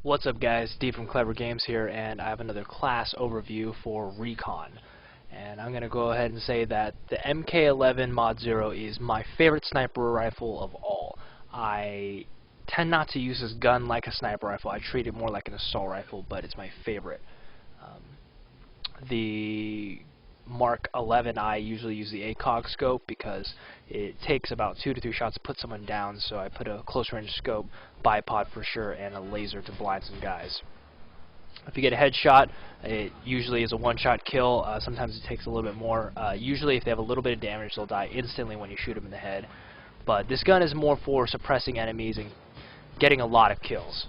What's up guys, Steve from Clever Games here, and I have another class overview for Recon. And I'm going to go ahead and say that the MK11 Mod 0 is my favorite sniper rifle of all. I tend not to use this gun like a sniper rifle. I treat it more like an assault rifle, but it's my favorite. The Mark 11, I usually use the ACOG scope because it takes about 2 to 3 shots to put someone down, so I put a close range scope, bipod for sure, and a laser to blind some guys. If you get a headshot, it usually is a one-shot kill. Sometimes it takes a little bit more. Usually if they have a little bit of damage, they'll die instantly when you shoot them in the head. But this gun is more for suppressing enemies and getting a lot of kills.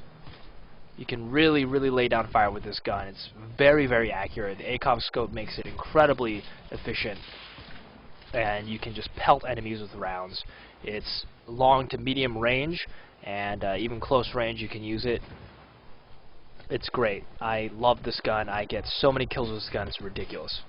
You can really lay down fire with this gun. It's very accurate. The ACOG scope makes it incredibly efficient, and you can just pelt enemies with rounds. It's long to medium range, and even close range you can use it. It's great. I love this gun. I get so many kills with this gun, it's ridiculous.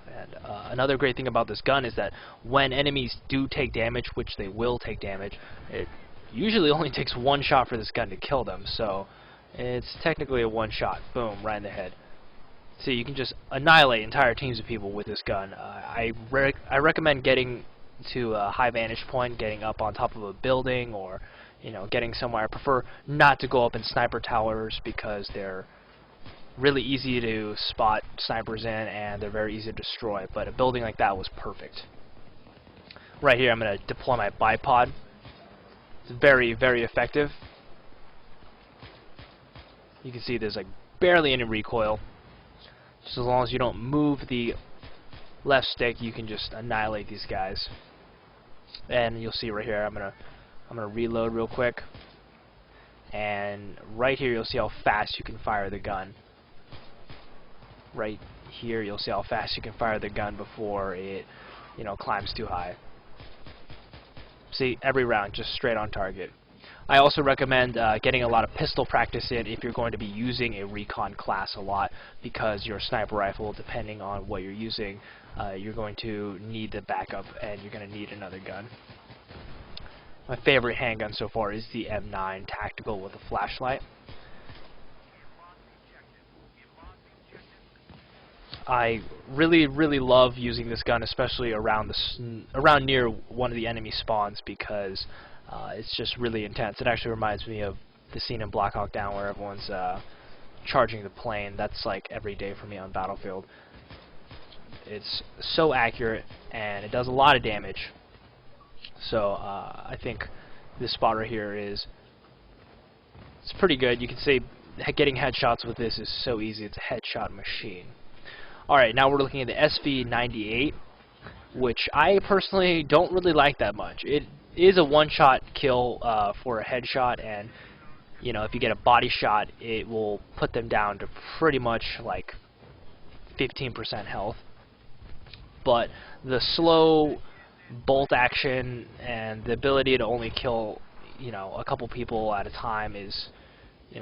And another great thing about this gun is that when enemies do take damage, which they will take damage, it usually only takes one shot for this gun to kill them, so it's technically a one shot. Boom, right in the head. So you can just annihilate entire teams of people with this gun. I recommend getting to a high vantage point, getting up on top of a building, or getting somewhere. I prefer not to go up in sniper towers because they're really easy to spot snipers in and they're very easy to destroy, but a building like that was perfect. Right here I'm going to deploy my bipod. It's very effective. You can see there's like barely any recoil. Just as long as you don't move the left stick, you can just annihilate these guys. And you'll see right here, I'm gonna reload real quick. And right here you'll see how fast you can fire the gun. Right here you'll see how fast you can fire the gun before it climbs too high. See, every round just straight on target. I also recommend getting a lot of pistol practice in if you're going to be using a Recon class a lot, because your sniper rifle, depending on what you're using, you're going to need the backup and you're going to need another gun. My favorite handgun so far is the M9 Tactical with a flashlight. I really love using this gun, especially around near one of the enemy spawns, because it's just really intense. It actually reminds me of the scene in Black Hawk Down where everyone's charging the plane. That's like every day for me on Battlefield. It's so accurate and it does a lot of damage. So I think this spot right here it's pretty good. You can see getting headshots with this is so easy. It's a headshot machine. Alright, now we're looking at the SV98, which I personally don't really like that much. It is a one-shot kill for a headshot, and if you get a body shot, it will put them down to pretty much like 15% health. But the slow bolt action and the ability to only kill a couple people at a time is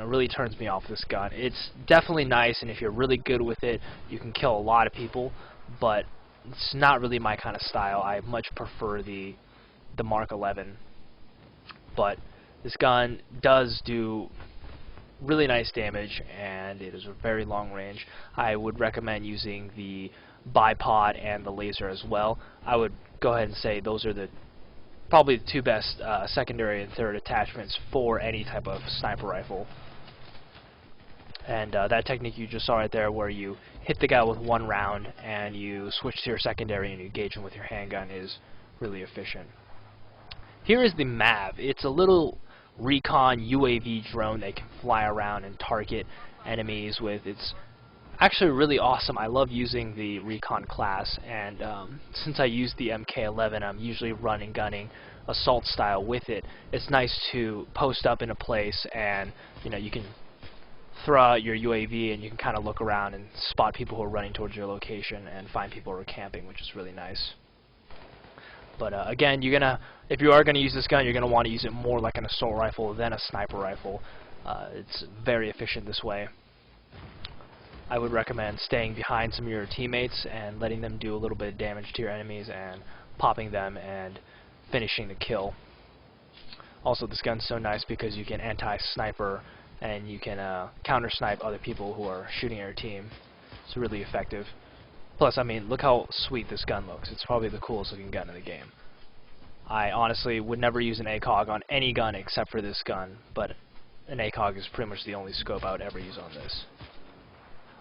really turns me off this gun. It's definitely nice, and if you're really good with it, you can kill a lot of people, but it's not really my kind of style. I much prefer the Mark 11. But this gun does do really nice damage, and it is a very long range. I would recommend using the bipod and the laser as well. I would go ahead and say those are probably the two best secondary and third attachments for any type of sniper rifle. And that technique you just saw right there, where you hit the guy with one round and you switch to your secondary and you engage him with your handgun, is really efficient. Here is the MAV. It's a little Recon UAV drone that can fly around and target enemies with. It's actually really awesome. I love using the Recon class, and since I use the MK11, I'm usually running gunning assault style with it. It's nice to post up in a place, and you can throw out your UAV and you can kind of look around and spot people who are running towards your location and find people who are camping, which is really nice. But again, if you are gonna use this gun, you're gonna want to use it more like an assault rifle than a sniper rifle. It's very efficient this way. I would recommend staying behind some of your teammates and letting them do a little bit of damage to your enemies and popping them and finishing the kill. Also, this gun's so nice because you can anti-sniper and you can counter snipe other people who are shooting at your team. It's really effective. Plus, I mean, look how sweet this gun looks. It's probably the coolest looking gun in the game. I honestly would never use an ACOG on any gun except for this gun, but an ACOG is pretty much the only scope I would ever use on this.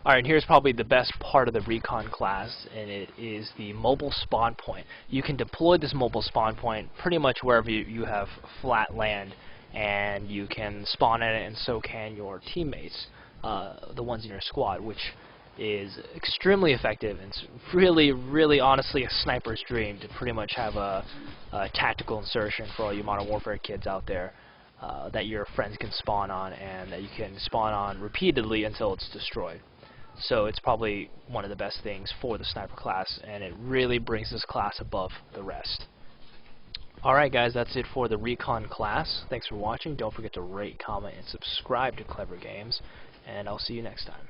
Alright, and here's probably the best part of the Recon class, and it is the mobile spawn point. You can deploy this mobile spawn point pretty much wherever you have flat land, and you can spawn in it, and so can your teammates, the ones in your squad, which is extremely effective, and it's really, really honestly a sniper's dream to pretty much have a tactical insertion for all you Modern Warfare kids out there that your friends can spawn on, and that you can spawn on repeatedly until it's destroyed. So it's probably one of the best things for the sniper class, and it really brings this class above the rest. Alright guys, that's it for the Recon class. Thanks for watching. Don't forget to rate, comment, and subscribe to Clever Games, and I'll see you next time.